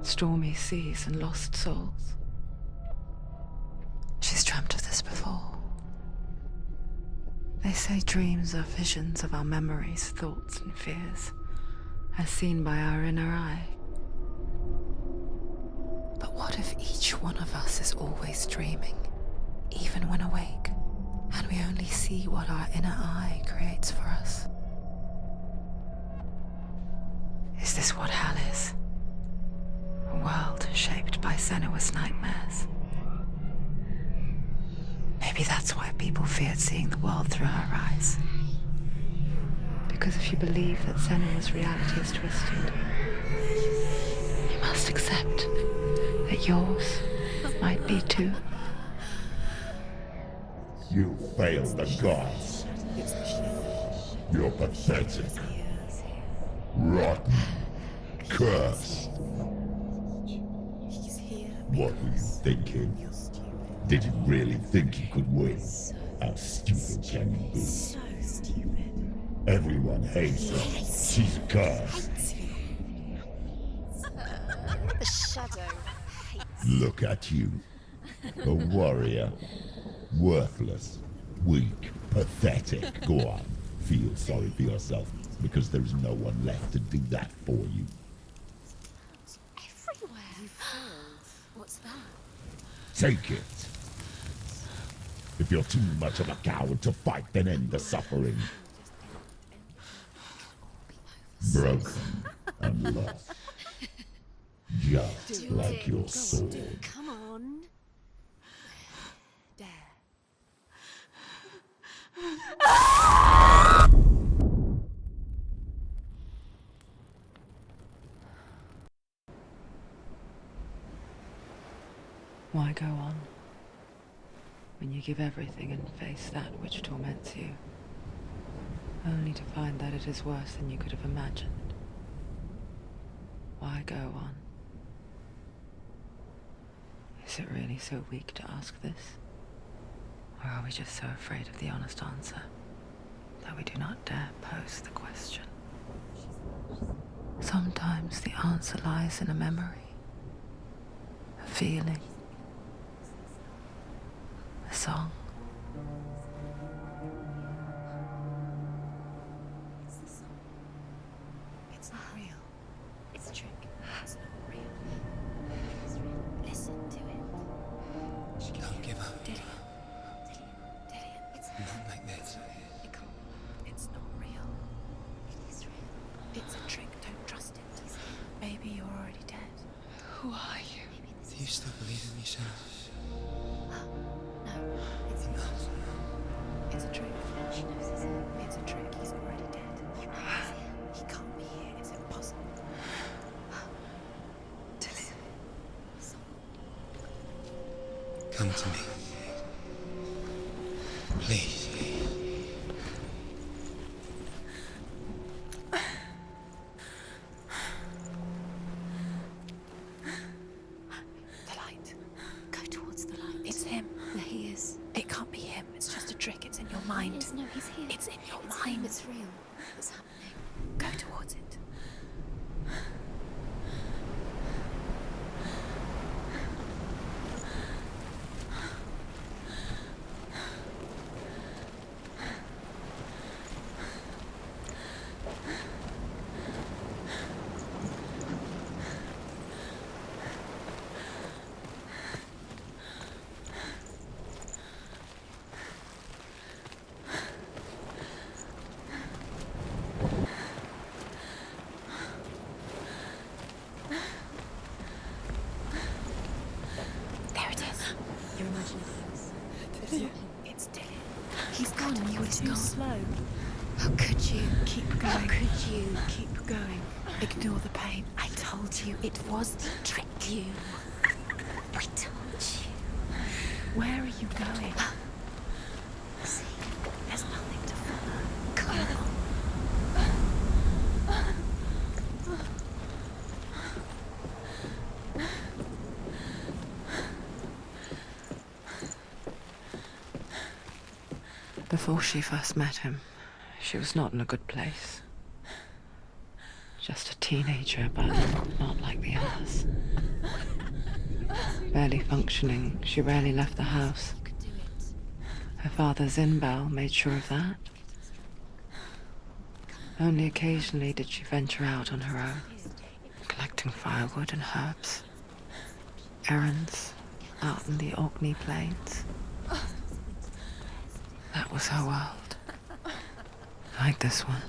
stormy seas and lost souls. She's dreamt of this before. They say dreams are visions of our memories, thoughts, and fears, as seen by our inner eye. But what if each one of us is always dreaming, even when awake, and we only see what our inner eye creates for us? Is this what hell is? A world shaped by Senua's nightmares. Maybe that's why people feared seeing the world through her eyes. Because if you believe that Senua's reality is twisted, you must accept that yours might be too. You failed the gods. You're pathetic. Rotten. Cursed. What were you thinking? Did you really think you could win? How stupid can you be? So stupid. Everyone hates her. She's cursed. The shadow hates. Look at you. A warrior. Worthless. Weak. Pathetic. Go on. Feel sorry for yourself, because there's no one left to do that for you. Everywhere. You failed. What's that? Take it. If you're too much of a coward to fight, then end the suffering. Broken and lost. Just like your sword. Come on. Dare. Why go on when you give everything and face that which torments you, only to find that it is worse than you could have imagined? Why go on? Is it really so weak to ask this? Or are we just so afraid of the honest answer that we do not dare pose the question? Sometimes the answer lies in a memory, a feeling, a song. It's the song. It's not real. It's a trick. It's not real. It is real. Listen to it. Don't give up. Dillian. It's Not like this. It can't. It's not real. It is real. It's a trick. Don't trust it. Maybe you're already dead. Who are you? Maybe this Do you still believe in me, Shannon? No, it's Enough. It's a trick. She knows he's here. It's a trick. He's already dead. You know he's here. He can't be here. It's impossible. Dillian. Come to me. Please. The light. Go towards the light. It's him. There he is. It can't be him. It's just a trick. It's in your mind. No, he's here. It's in your mind. It's real. It's happening. Go towards it. There it is. You're imagining things. It's Dillian. He's gone. You were too slow. How could you? Keep going. How could you? Keep going. Ignore the pain. I told you it was the trick. You. I told you. Where are you going? See, there's nothing to follow. Come on. Before she first met him, she was not in a good place. Just a teenager, but not like the others. Barely functioning, she rarely left the house. You could do it. Her father's in-bell made sure of that. Only occasionally did she venture out on her own, collecting firewood and herbs. Errands out in the Orkney Plains. That was her world. Like this one.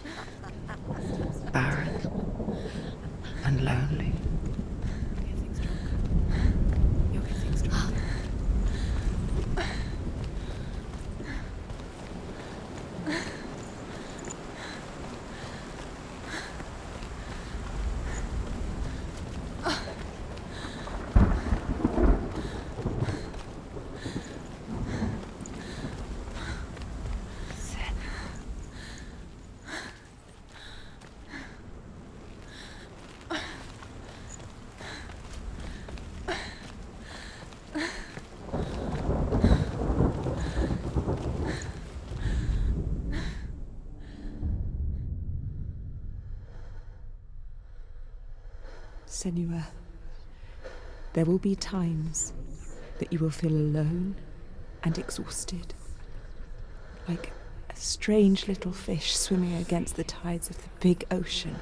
Barren and lonely. You're getting stronger. Senua, there will be times that you will feel alone and exhausted, like a strange little fish swimming against the tides of the big ocean.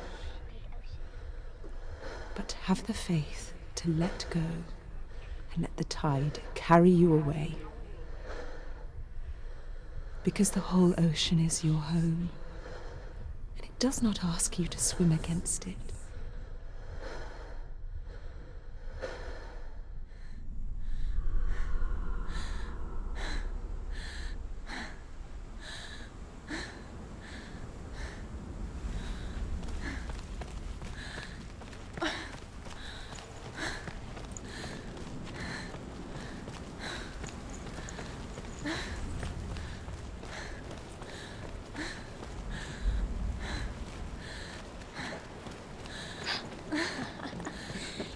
But have the faith to let go and let the tide carry you away. Because the whole ocean is your home, and it does not ask you to swim against it.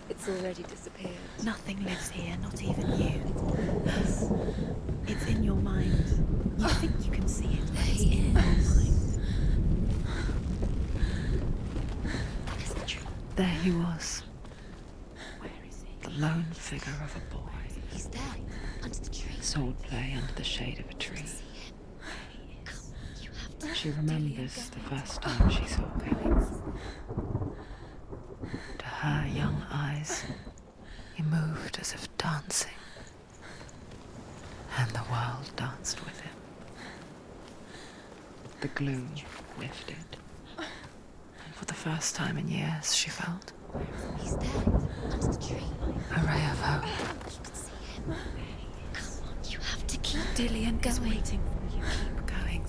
It's already disappeared. Nothing lives here, not even you. It's in your mind. You think you can see it, but it's in your mind. That is the truth. There he was, Where is he? the lone figure of a boy. He's there, under the tree. Swordplay under the shade of a tree. Come, you have to. She remembers the first time she saw him. To her young eyes, he moved as if dancing, and the world danced with him. The gloom lifted, and for the first time in years, she felt He's there, under the tree. a ray of hope. You can see him. Come on, you have to keep Dillian is going. waiting for you. Keep going.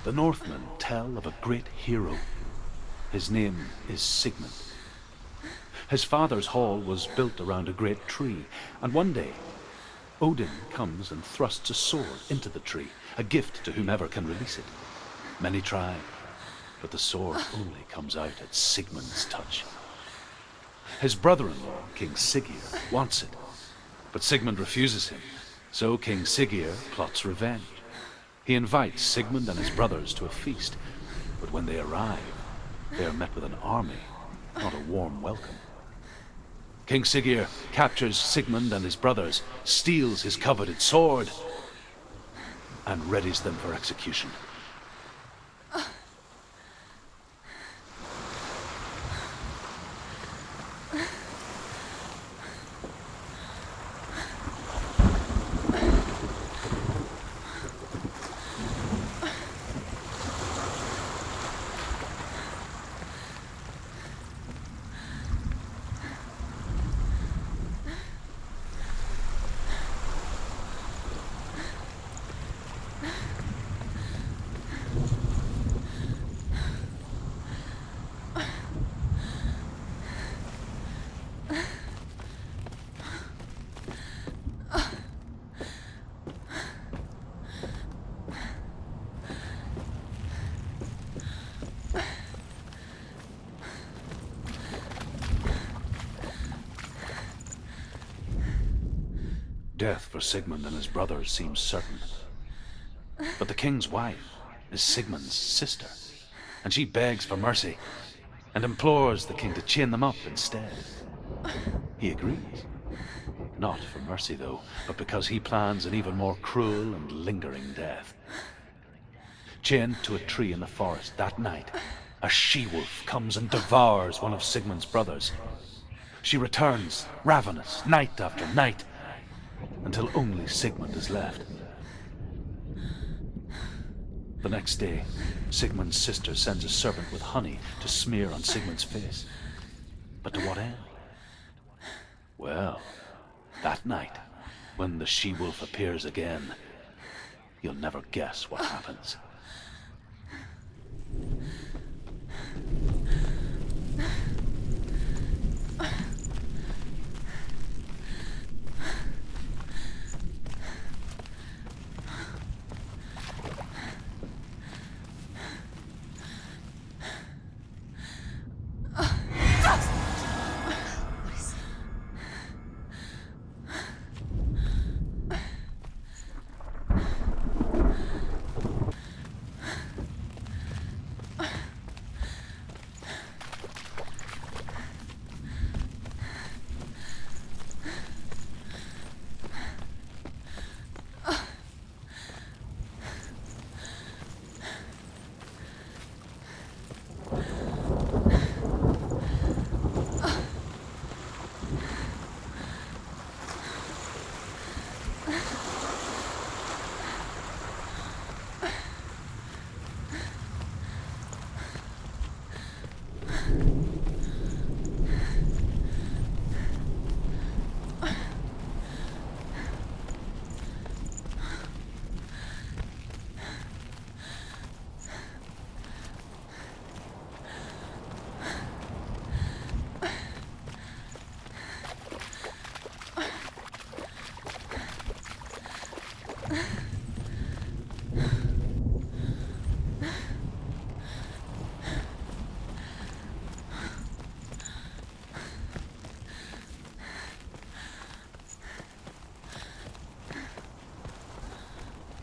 The Northmen tell of a great hero. His name is Sigmund. His father's hall was built around a great tree, and one day, Odin comes and thrusts a sword into the tree, a gift to whomever can release it. Many try, but the sword only comes out at Sigmund's touch. His brother-in-law, King Siggeir, wants it, but Sigmund refuses him, so King Siggeir plots revenge. He invites Sigmund and his brothers to a feast, but when they arrive, they are met with an army, not a warm welcome. King Siggeir captures Sigmund and his brothers, steals his coveted sword, and readies them for execution. Death for Sigmund and his brothers seems certain. But the king's wife is Sigmund's sister, and she begs for mercy and implores the king to chain them up instead. He agrees. Not for mercy, though, but because he plans an even more cruel and lingering death. Chained to a tree in the forest that night, a she-wolf comes and devours one of Sigmund's brothers. She returns, ravenous, night after night, until only Sigmund is left. The next day, Sigmund's sister sends a servant with honey to smear on Sigmund's face. But to what end? Well, that night, when the she-wolf appears again, you'll never guess what happens.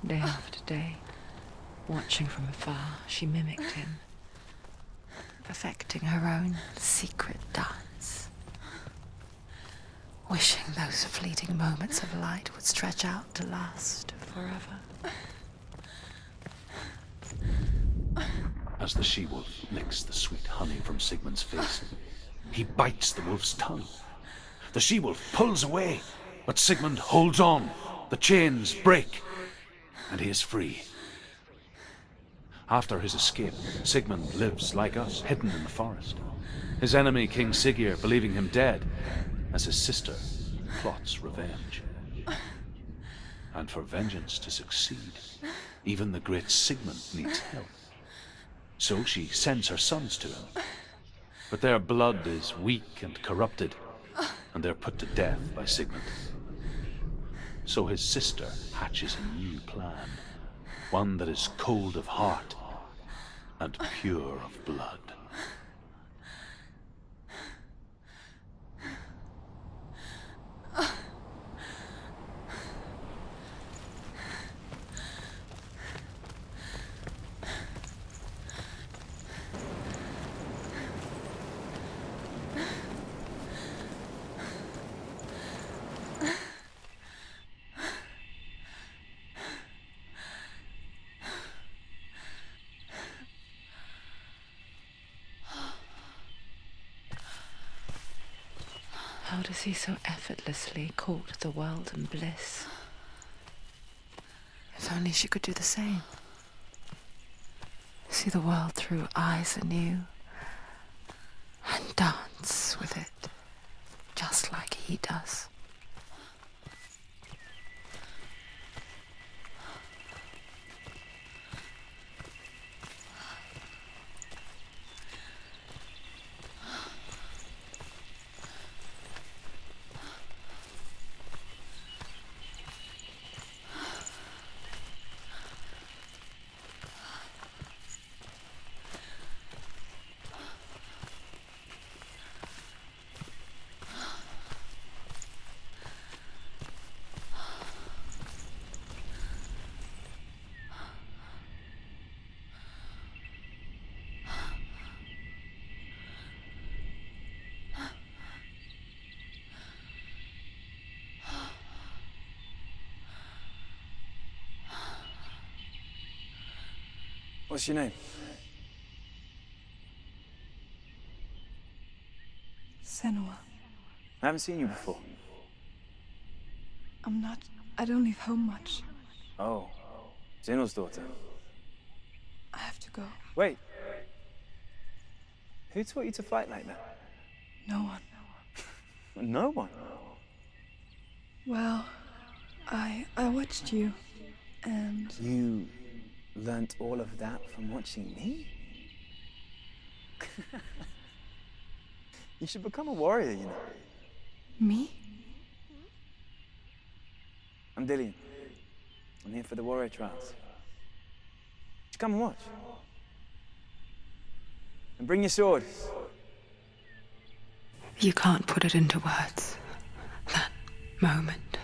Day after day, watching from afar, she mimicked him, perfecting her own secret dance, wishing those fleeting moments of light would stretch out to last forever. As the she-wolf licks the sweet honey from Sigmund's face, he bites the wolf's tongue. The she-wolf pulls away, but Sigmund holds on. The chains break, and he is free. After his escape, Sigmund lives like us, hidden in the forest. His enemy, King Siggeir, believing him dead, as his sister plots revenge. And for vengeance to succeed, even the great Sigmund needs help. So she sends her sons to him. But their blood is weak and corrupted, and they're put to death by Sigmund. So his sister hatches a new plan, one that is cold of heart and pure of blood. How does he so effortlessly court the world and bliss? If only she could do the same. See the world through eyes anew and dance with it, just like he does. What's your name? Senua. I haven't seen you before. I don't leave home much. Oh, Zeno's daughter. I have to go. Wait. Who taught you to fight like that? No one. No one. Well, I watched you, and You learnt all of that from watching me? You should become a warrior, you know. me? I'm Dillian. I'm here for the warrior trials. Just come and watch. And bring your sword. You can't put it into words. That moment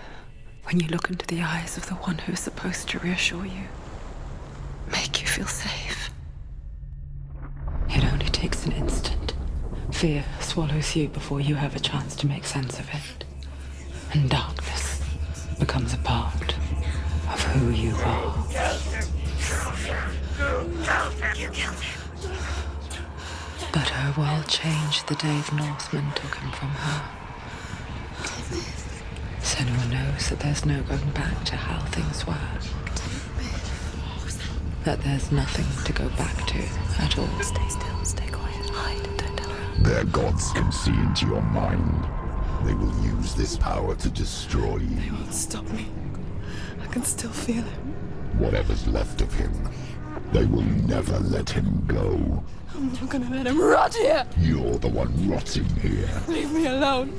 when you look into the eyes of the one who is supposed to reassure you, make you feel safe. It only takes an instant. Fear swallows you before you have a chance to make sense of it. And darkness becomes a part of who you are. You killed him. But her world changed the day the Northmen took him from her. Senua knows that there's no going back to how things were. That there's nothing to go back to at all. Stay still, stay quiet, hide, don't tell her. Their gods can see into your mind. They will use this power to destroy you. They won't stop me. I can still feel him. Whatever's left of him, they will never let him go. I'm not gonna let him rot here. You're the one rotting here. Leave me alone.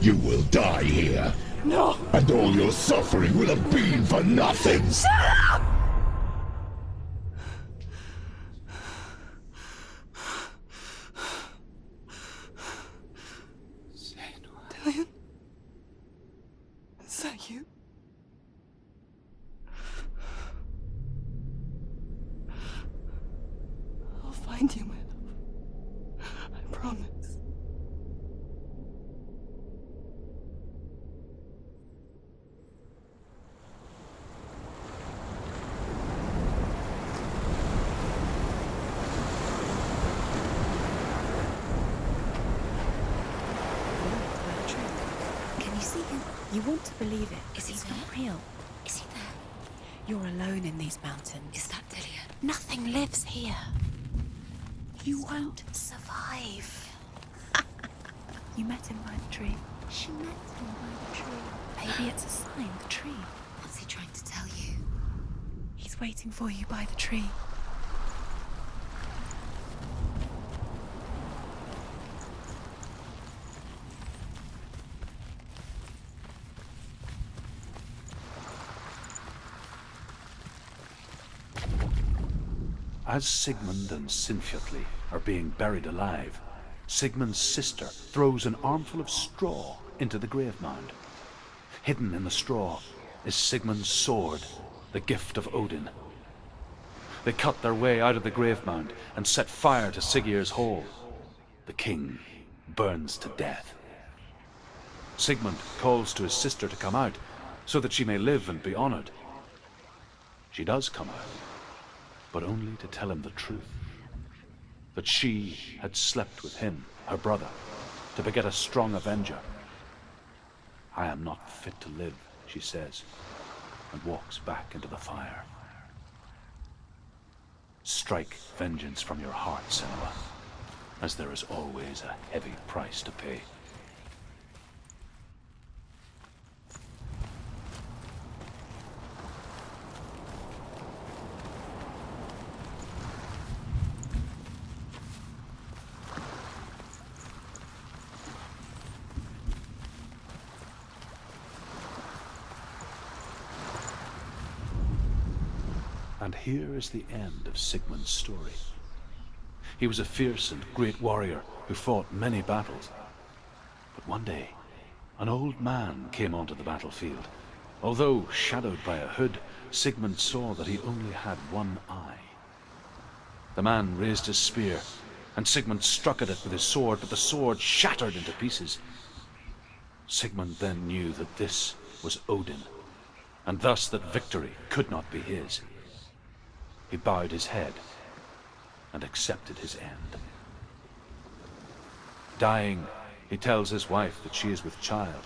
You will die here. No. And all your suffering will have been for nothing. Shut up! Dillian? Is that you? I'll find you, my love. I promise. Can you see him? You want to believe it. Is he not real? Is he there? You're alone in these mountains. Is that Dillian? Nothing lives here. You won't survive. You met him by the tree. She met him by the tree. Maybe it's a sign, the tree. What's he trying to tell you? He's waiting for you by the tree. As Sigmund and Sinfjotli are being buried alive, Sigmund's sister throws an armful of straw into the grave mound. Hidden in the straw is Sigmund's sword, the gift of Odin. They cut their way out of the grave mound and set fire to Siggeir's hall. The king burns to death. Sigmund calls to his sister to come out so that she may live and be honored. She does come out, but only to tell him the truth. That she had slept with him, her brother, to beget a strong avenger. I am not fit to live, she says, and walks back into the fire. Strike vengeance from your heart, Senua, as there is always a heavy price to pay. And here is the end of Sigmund's story. He was a fierce and great warrior who fought many battles. But one day, an old man came onto the battlefield. Although shadowed by a hood, Sigmund saw that he only had one eye. The man raised his spear, and Sigmund struck at it with his sword, but the sword shattered into pieces. Sigmund then knew that this was Odin, and thus that victory could not be his. He bowed his head and accepted his end. Dying, he tells his wife that she is with child,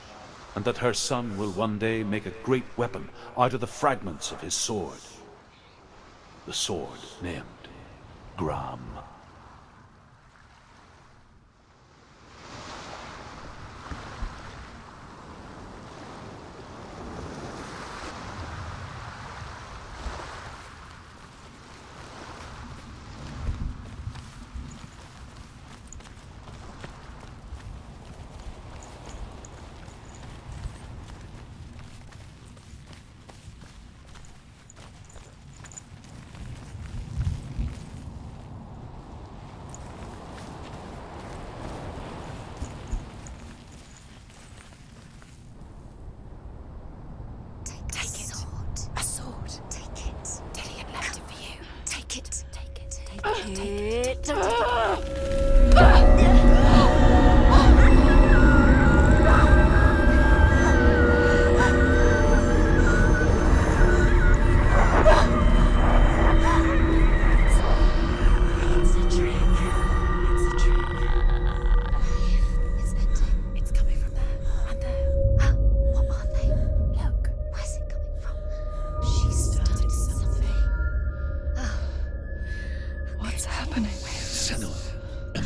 and that her son will one day make a great weapon out of the fragments of his sword. The sword named Gram.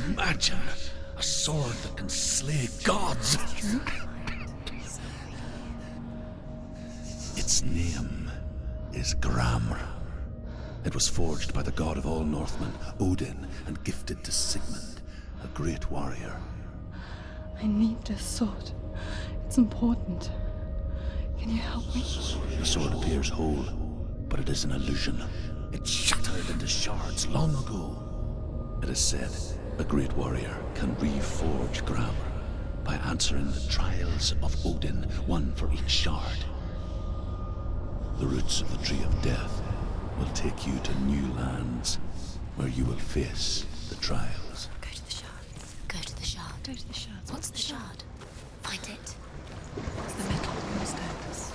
Imagine a sword that can slay gods. Its name is Gram. It was forged by the god of all Northmen, Odin, and gifted to Sigmund, a great warrior. I need this sword. It's important. Can you help me? The sword appears whole, but it is an illusion. It shattered into shards long ago. It is said a great warrior can reforge Gram by answering the trials of Odin, one for each shard. The roots of the Tree of Death will take you to new lands where you will face the trials. Go to the shards. Go to the shard. Go to the shards. What's the shard? Find it. It's the metal runestones.